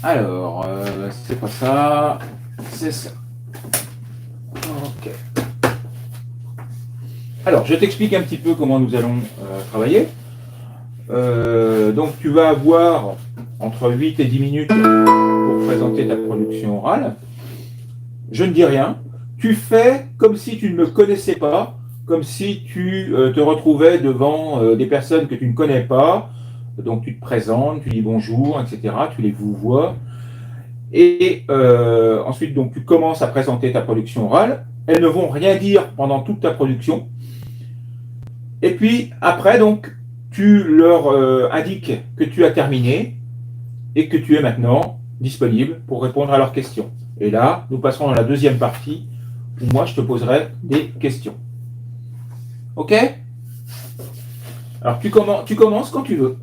Alors, c'est pas ça, c'est ça. Ok. Alors, je t'explique un petit peu comment nous allons travailler. Donc, tu vas avoir entre 8 et 10 minutes pour présenter ta production orale. Je ne dis rien. Tu fais comme si tu ne me connaissais pas, comme si tu te retrouvais devant des personnes que tu ne connais pas. Donc, tu te présentes, tu dis bonjour, etc. Tu les vous vois. Et ensuite, donc, tu commences à présenter ta production orale. Elles ne vont rien dire pendant toute ta production. Et puis, après, donc, tu leur indiques que tu as terminé et que tu es maintenant disponible pour répondre à leurs questions. Et là, nous passerons dans la deuxième partie où moi, je te poserai des questions. OK? Alors, tu commences quand tu veux.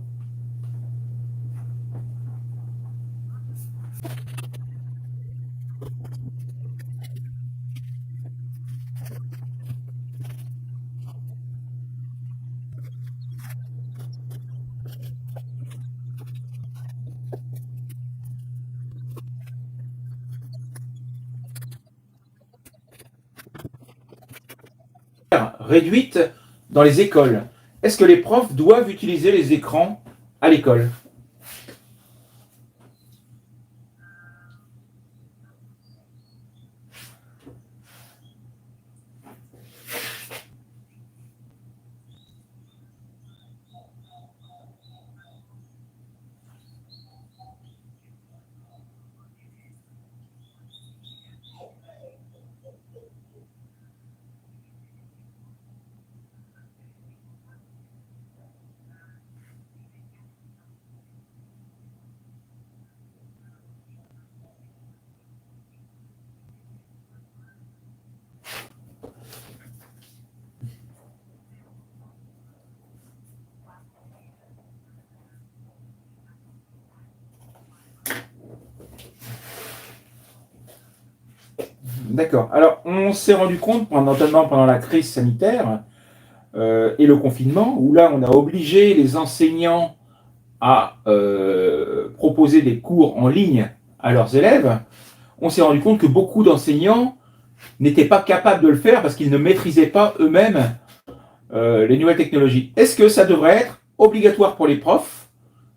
Réduite dans les écoles. Est-ce que les profs doivent utiliser les écrans à l'école? D'accord. Alors, on s'est rendu compte, notamment pendant la crise sanitaire et le confinement, où là, on a obligé les enseignants à proposer des cours en ligne à leurs élèves. On s'est rendu compte que beaucoup d'enseignants n'étaient pas capables de le faire parce qu'ils ne maîtrisaient pas eux-mêmes les nouvelles technologies. Est-ce que ça devrait être obligatoire pour les profs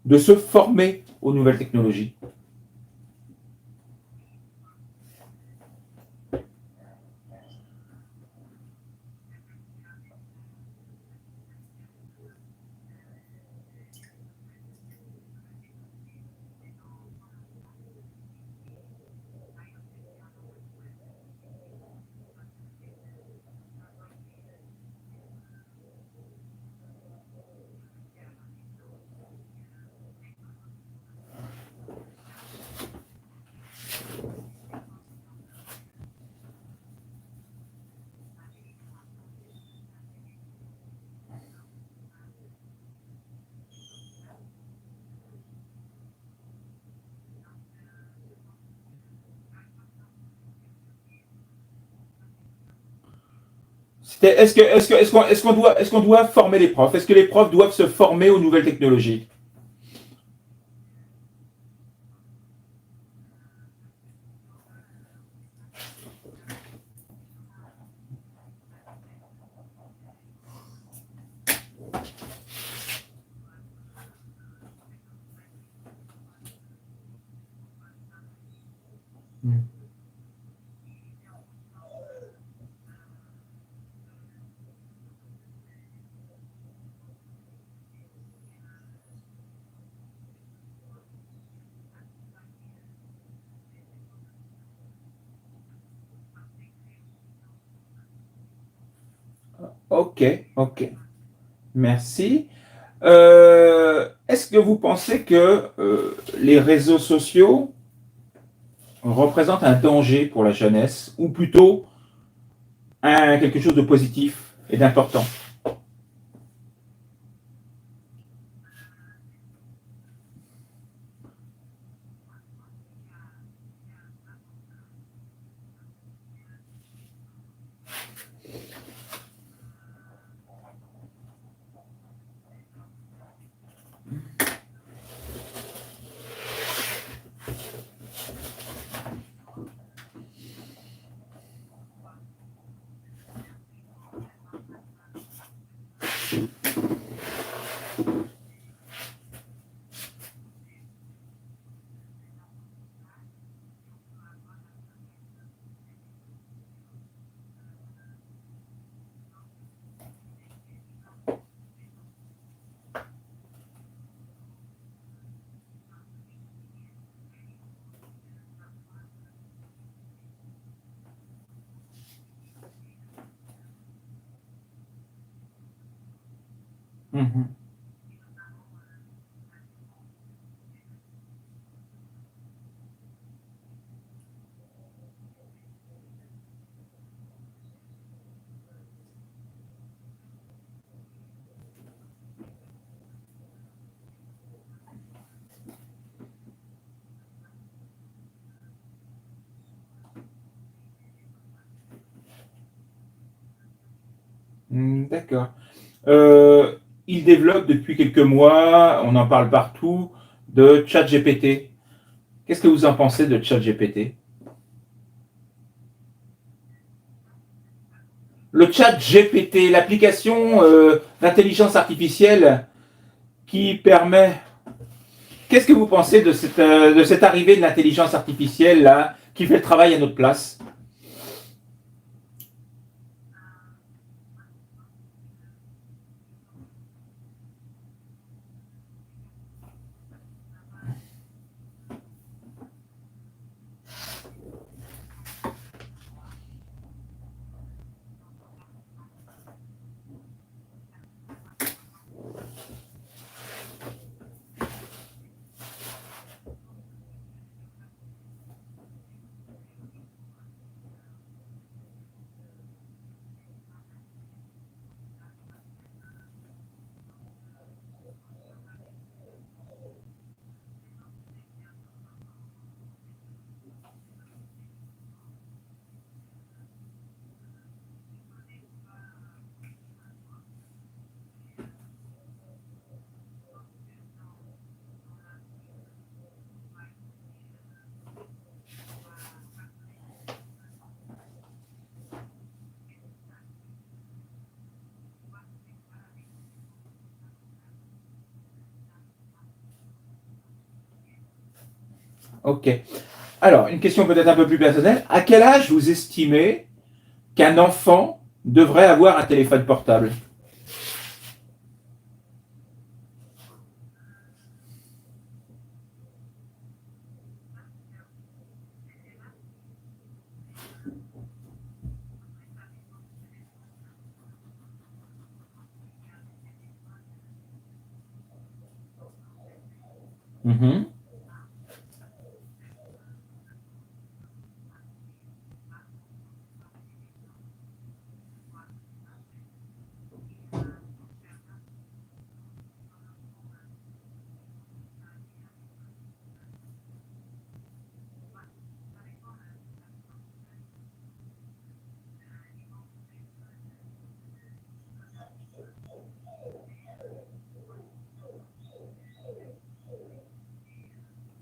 de se former aux nouvelles technologies? Est-ce qu'on doit former les profs? Est-ce que les profs doivent se former aux nouvelles technologies? Ok, ok. Merci. Est-ce que vous pensez que les réseaux sociaux représentent un danger pour la jeunesse ou plutôt quelque chose de positif et d'important? Mhm. D'accord. Euh, il développe depuis quelques mois, on en parle partout, de ChatGPT. Qu'est-ce que vous en pensez de ChatGPT? Le ChatGPT, l'application d'intelligence artificielle qui permet. Qu'est-ce que vous pensez de cette arrivée de l'intelligence artificielle là, qui fait le travail à notre place? Ok. Alors, une question peut-être un peu plus personnelle. À quel âge vous estimez qu'un enfant devrait avoir un téléphone portable? Mhm.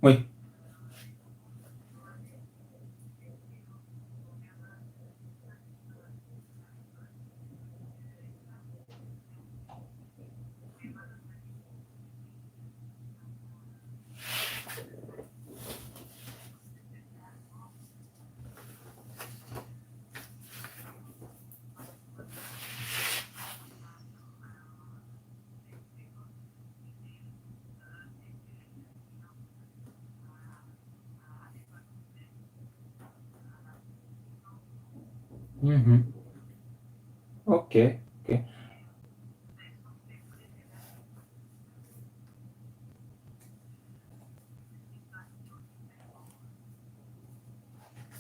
Oui. Mhm. Ok. Ok.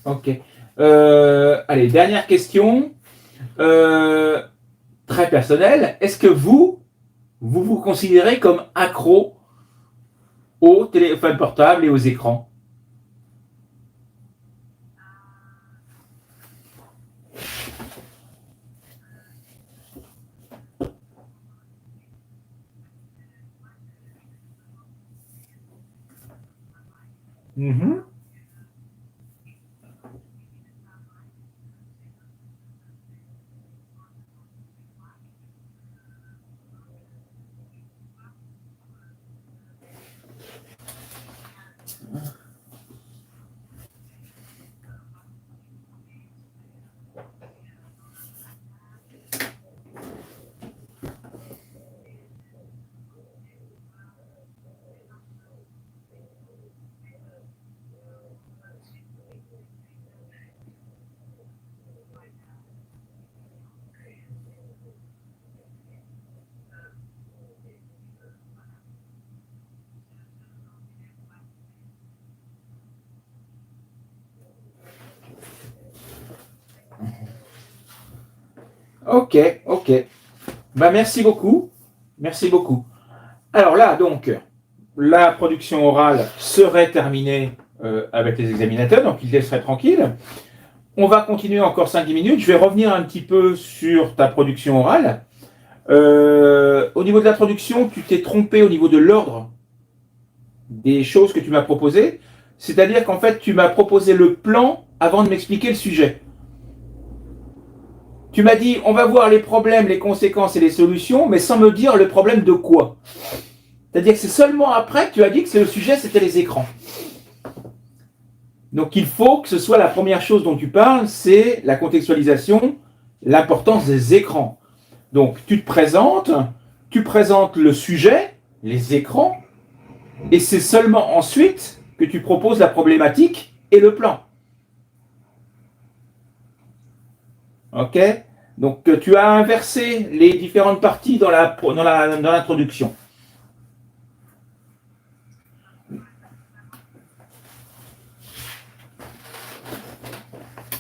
Ok. Allez, dernière question. Euh, très personnelle. Est-ce que vous vous considérez comme accro aux téléphones portables et aux écrans? Mhm. Ok, ok. Bah, merci beaucoup. Merci beaucoup. Alors là, donc, la production orale serait terminée avec les examinateurs, donc ils laisseraient tranquille. On va continuer encore 5-10 minutes. Je vais revenir un petit peu sur ta production orale. Au niveau de l'introduction, tu t'es trompé au niveau de l'ordre des choses que tu m'as proposées. C'est-à-dire qu'en fait, tu m'as proposé le plan avant de m'expliquer le sujet. Tu m'as dit, on va voir les problèmes, les conséquences et les solutions, mais sans me dire le problème de quoi. C'est-à-dire que c'est seulement après que tu as dit que le sujet, c'était les écrans. Donc il faut que ce soit la première chose dont tu parles, c'est la contextualisation, l'importance des écrans. Donc tu présentes le sujet, les écrans, et c'est seulement ensuite que tu proposes la problématique et le plan. Ok? Donc tu as inversé les différentes parties dans l'introduction.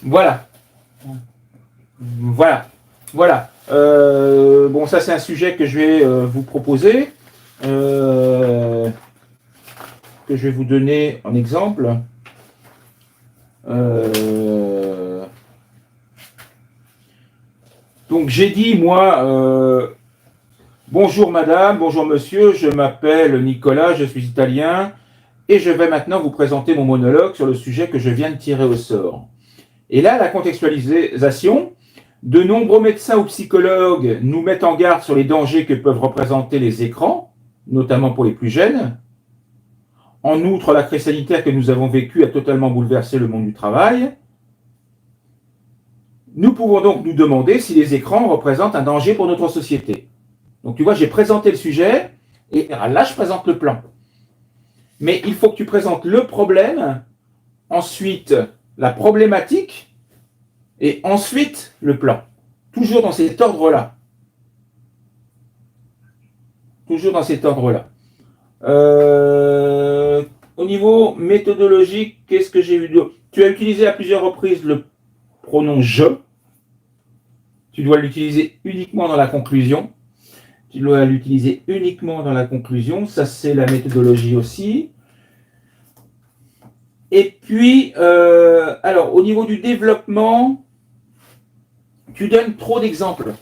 Voilà. Voilà. Voilà. Bon, ça c'est un sujet que je vais vous proposer, que je vais vous donner en exemple. Donc j'ai dit, moi, bonjour madame, bonjour monsieur, je m'appelle Nicolas, je suis italien, et je vais maintenant vous présenter mon monologue sur le sujet que je viens de tirer au sort. Et là, la contextualisation, de nombreux médecins ou psychologues nous mettent en garde sur les dangers que peuvent représenter les écrans, notamment pour les plus jeunes. En outre, la crise sanitaire que nous avons vécue a totalement bouleversé le monde du travail. Nous pouvons donc nous demander si les écrans représentent un danger pour notre société. Donc tu vois, j'ai présenté le sujet et là, je présente le plan. Mais il faut que tu présentes le problème, ensuite la problématique et ensuite le plan. Toujours dans cet ordre-là. Toujours dans cet ordre-là. Au niveau méthodologique, qu'est-ce que j'ai vu d'autre? Tu as utilisé à plusieurs reprises le pronom je. Tu dois l'utiliser uniquement dans la conclusion. Tu dois l'utiliser uniquement dans la conclusion. Ça, c'est la méthodologie aussi. Et puis, alors, au niveau du développement, tu donnes trop d'exemples.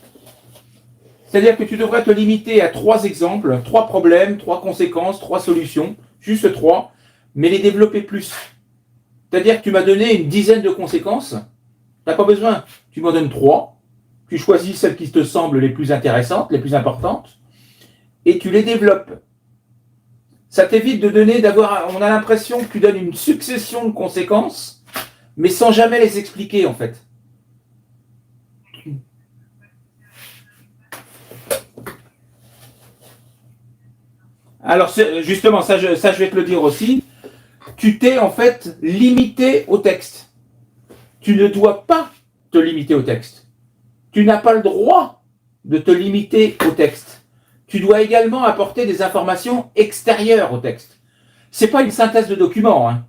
C'est-à-dire que tu devrais te limiter à 3 exemples, 3 problèmes, 3 conséquences, 3 solutions, juste 3, mais les développer plus. C'est-à-dire que tu m'as donné une dizaine de conséquences, tu n'as pas besoin, tu m'en donnes 3, tu choisis celles qui te semblent les plus intéressantes, les plus importantes, et tu les développes. Ça t'évite de donner, on a l'impression que tu donnes une succession de conséquences, mais sans jamais les expliquer en fait. Alors justement, ça je vais te le dire aussi, tu t'es en fait limité au texte. Tu ne dois pas te limiter au texte. Tu n'as pas le droit de te limiter au texte. Tu dois également apporter des informations extérieures au texte. C'est pas une synthèse de document. Hein.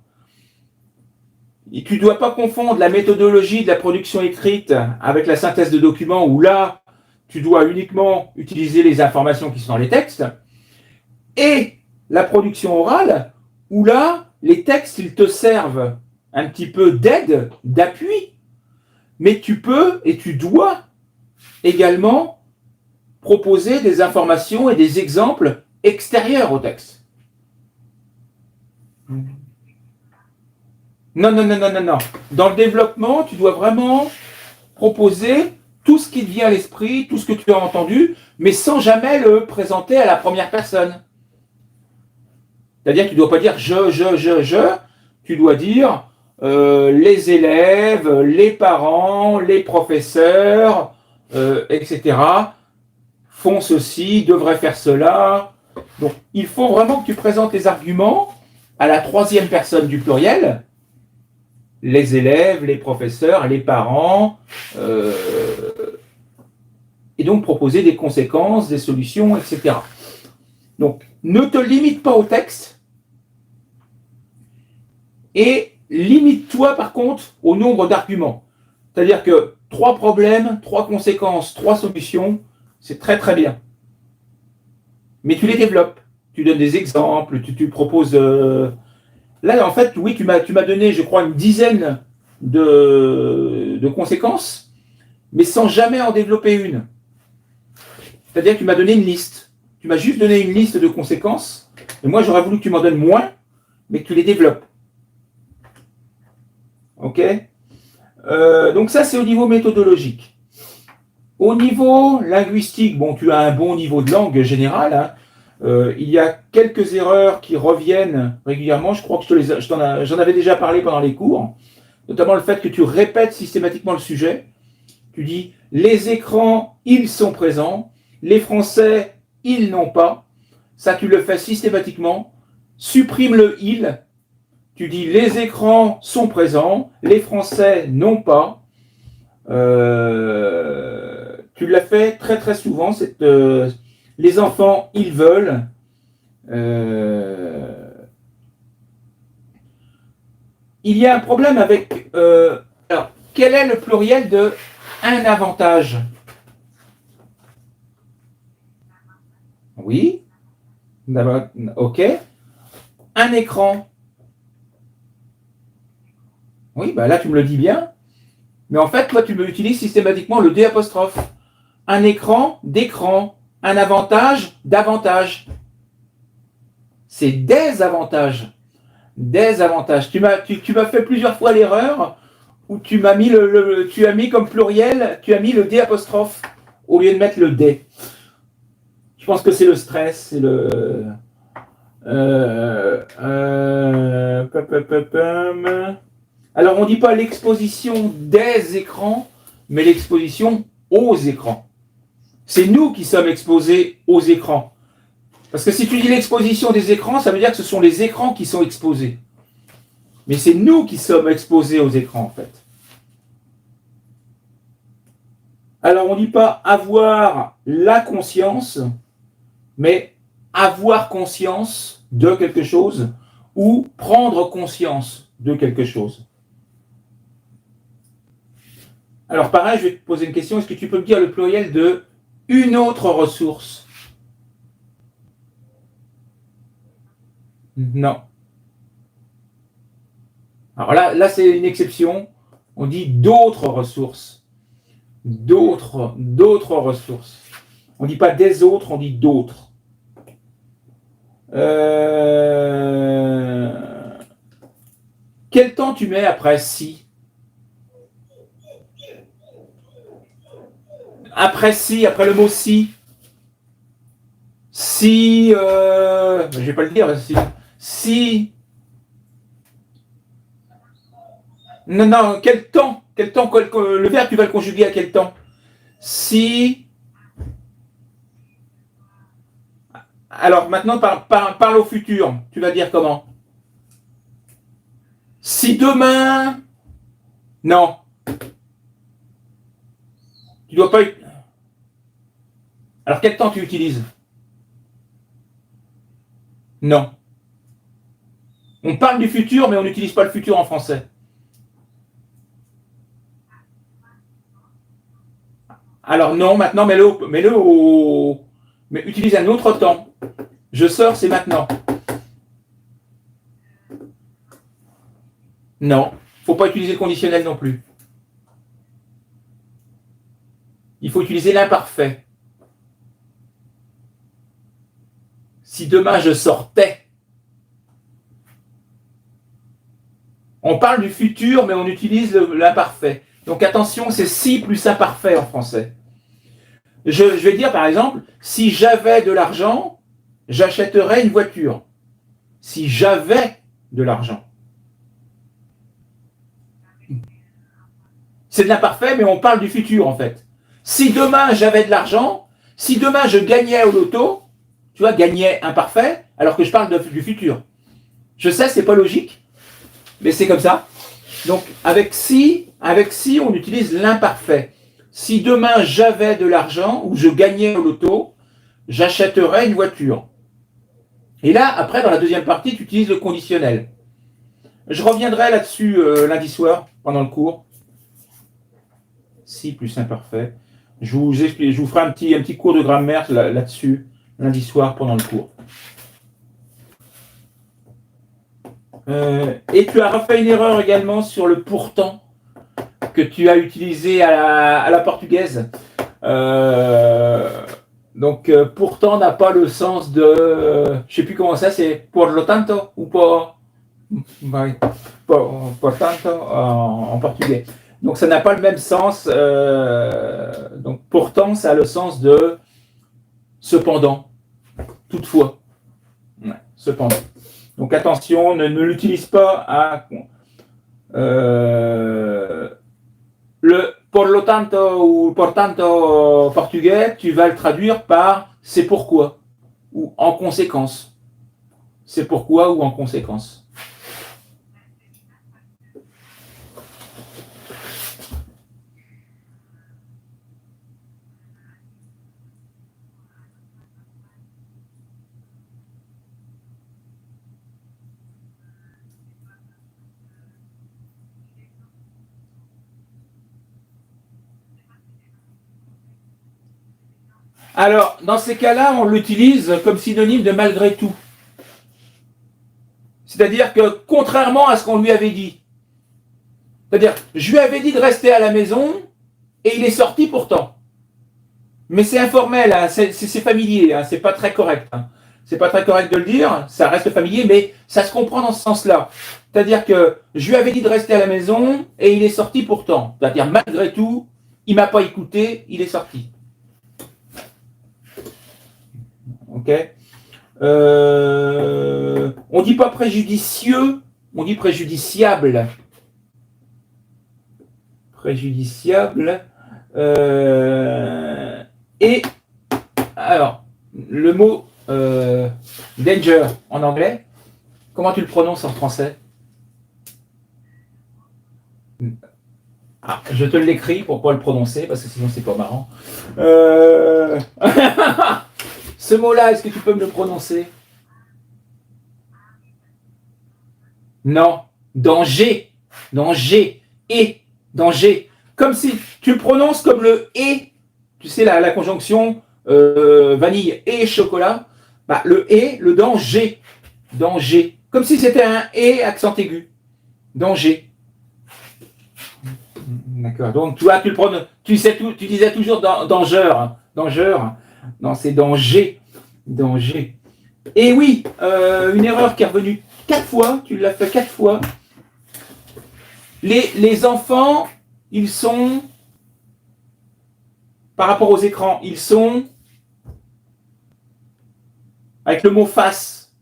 Et tu ne dois pas confondre la méthodologie de la production écrite avec la synthèse de documents où là, tu dois uniquement utiliser les informations qui sont dans les textes. Et la production orale, où là, les textes, ils te servent un petit peu d'aide, d'appui, mais tu peux et tu dois également proposer des informations et des exemples extérieurs au texte. Non. Dans le développement, tu dois vraiment proposer tout ce qui te vient à l'esprit, tout ce que tu as entendu, mais sans jamais le présenter à la première personne. C'est-à-dire que tu ne dois pas dire je, tu dois dire les élèves, les parents, les professeurs, etc. font ceci, devraient faire cela. Donc il faut vraiment que tu présentes les arguments à la troisième personne du pluriel, les élèves, les professeurs, les parents, et donc proposer des conséquences, des solutions, etc. Donc, ne te limite pas au texte et limite-toi par contre au nombre d'arguments. C'est-à-dire que 3 problèmes, 3 conséquences, 3 solutions, c'est très très bien. Mais tu les développes. Tu donnes des exemples, tu proposes. Là, en fait, oui, tu m'as donné, je crois, une dizaine de conséquences, mais sans jamais en développer une. C'est-à-dire que tu m'as donné une liste. Tu m'as juste donné une liste de conséquences, et moi, j'aurais voulu que tu m'en donnes moins, mais que tu les développes. OK? Donc ça, c'est au niveau méthodologique. Au niveau linguistique, bon, tu as un bon niveau de langue générale. Hein. Il y a quelques erreurs qui reviennent régulièrement. Je crois que j'en avais déjà parlé pendant les cours, notamment le fait que tu répètes systématiquement le sujet. Tu dis les écrans, ils sont présents. Les Français, ils n'ont pas. Ça, tu le fais systématiquement. Supprime le il. Tu dis les écrans sont présents, les Français n'ont pas. Tu l'as fait très très souvent. Les enfants, ils veulent. Il y a un problème avec. Alors, quel est le pluriel de un avantage? Oui. Ok. Un écran. Oui, bah là tu me le dis bien. Mais en fait, toi tu me utilises systématiquement le D apostrophe. Un écran, d'écran. Un avantage, d'avantage. C'est des avantages. Des avantages. Tu m'as fait plusieurs fois l'erreur où tu m'as mis tu as mis comme pluriel, tu as mis le D apostrophe au lieu de mettre le D. Je pense que c'est le stress, c'est le. Alors, on ne dit pas l'exposition des écrans, mais l'exposition aux écrans. C'est nous qui sommes exposés aux écrans. Parce que si tu dis l'exposition des écrans, ça veut dire que ce sont les écrans qui sont exposés. Mais c'est nous qui sommes exposés aux écrans, en fait. Alors, on ne dit pas avoir la conscience, mais avoir conscience de quelque chose ou prendre conscience de quelque chose. Alors pareil, je vais te poser une question. Est-ce que tu peux me dire le pluriel de une autre ressource? Non. Alors là c'est une exception. On dit d'autres ressources. D'autres ressources. On ne dit pas des autres, on dit d'autres. Quel temps tu mets après si? Après si, après le mot si. Si, je vais pas le dire. Si. Non, quel temps? Le verbe, tu vas le conjuguer à quel temps? Si. Alors maintenant, parle au futur. Tu vas dire comment? Si demain. Non. Tu dois pas. Alors quel temps tu utilises? Non. On parle du futur, mais on n'utilise pas le futur en français. Alors non, maintenant mets-le au. Mais utilise un autre temps. Je sors, c'est maintenant. Non. Faut pas utiliser le conditionnel non plus. Il faut utiliser l'imparfait. Si demain je sortais. On parle du futur, mais on utilise l'imparfait. Donc attention, c'est si plus imparfait en français. Je vais dire par exemple, si j'avais de l'argent, j'achèterais une voiture. Si j'avais de l'argent. C'est de l'imparfait, mais on parle du futur en fait. Si demain j'avais de l'argent, si demain je gagnais au loto, tu vois, gagnais imparfait, alors que je parle du futur. Je sais, c'est pas logique, mais c'est comme ça. Donc avec si, on utilise l'imparfait. Si demain j'avais de l'argent ou je gagnais au loto, j'achèterais une voiture. Et là, après, dans la deuxième partie, tu utilises le conditionnel. Je reviendrai là-dessus lundi soir, pendant le cours. Si plus imparfait. Je vous ferai un petit cours de grammaire là-dessus, lundi soir pendant le cours. Et tu as refait une erreur également sur le pourtant que tu as utilisé à la portugaise. Donc, pourtant n'a pas le sens de... je ne sais plus comment ça, c'est por lo tanto ou por tanto en portugais. Donc, ça n'a pas le même sens. Donc, pourtant, ça a le sens de cependant, toutefois. Ouais, cependant. Donc, attention, ne l'utilise pas à... le por lo tanto ou por tanto portugais, tu vas le traduire par c'est pourquoi ou en conséquence. C'est pourquoi ou en conséquence. Alors, dans ces cas-là, on l'utilise comme synonyme de malgré tout. C'est-à-dire que, contrairement à ce qu'on lui avait dit, c'est-à-dire, je lui avais dit de rester à la maison et il est sorti pourtant. Mais c'est informel, hein, c'est familier, hein, c'est pas très correct. Hein. C'est pas très correct de le dire, ça reste familier, mais ça se comprend dans ce sens-là. C'est-à-dire que je lui avais dit de rester à la maison et il est sorti pourtant. C'est-à-dire, malgré tout, il m'a pas écouté, il est sorti. Ok. On dit pas préjudicieux, on dit préjudiciable. Préjudiciable. Et alors, le mot danger en anglais, comment tu le prononces en français? Ah, je te l'écris pour pas le prononcer, parce que sinon c'est pas marrant. Ce mot-là, est-ce que tu peux me le prononcer? Non, danger, danger, et, danger. Comme si tu le prononces comme le et, tu sais, la conjonction vanille et chocolat, bah, le et, le danger, danger. Comme si c'était un et accent aigu, danger. D'accord. Donc, tu vois, tu le prononces, tu disais toujours danger, danger. Non, c'est danger, danger. Et oui, une erreur qui est revenue 4 fois, tu l'as fait 4 fois. Les enfants, ils sont, par rapport aux écrans, ils sont avec le mot face.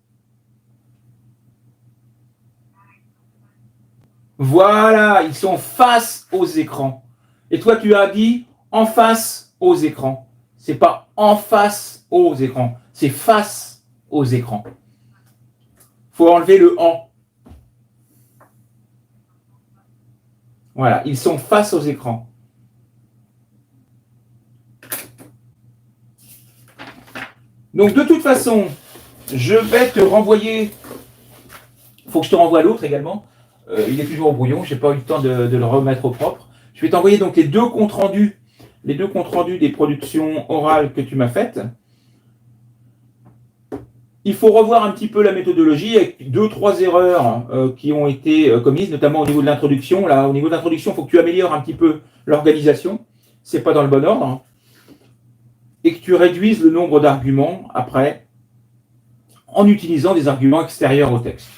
Voilà, ils sont face aux écrans. Et toi, tu as dit en face aux écrans. C'est pas en face aux écrans, c'est face aux écrans. Faut enlever le en. Voilà, ils sont face aux écrans. Donc, de toute façon, je vais te renvoyer. Il faut que je te renvoie l'autre également. Il est toujours au brouillon, je n'ai pas eu le temps de le remettre au propre. Je vais t'envoyer donc les deux comptes rendus des productions orales que tu m'as faites. Il faut revoir un petit peu la méthodologie avec 2-3 erreurs qui ont été commises, notamment au niveau de l'introduction. Là, au niveau de l'introduction, il faut que tu améliores un petit peu l'organisation. C'est pas dans le bon ordre. Et que tu réduises le nombre d'arguments après en utilisant des arguments extérieurs au texte.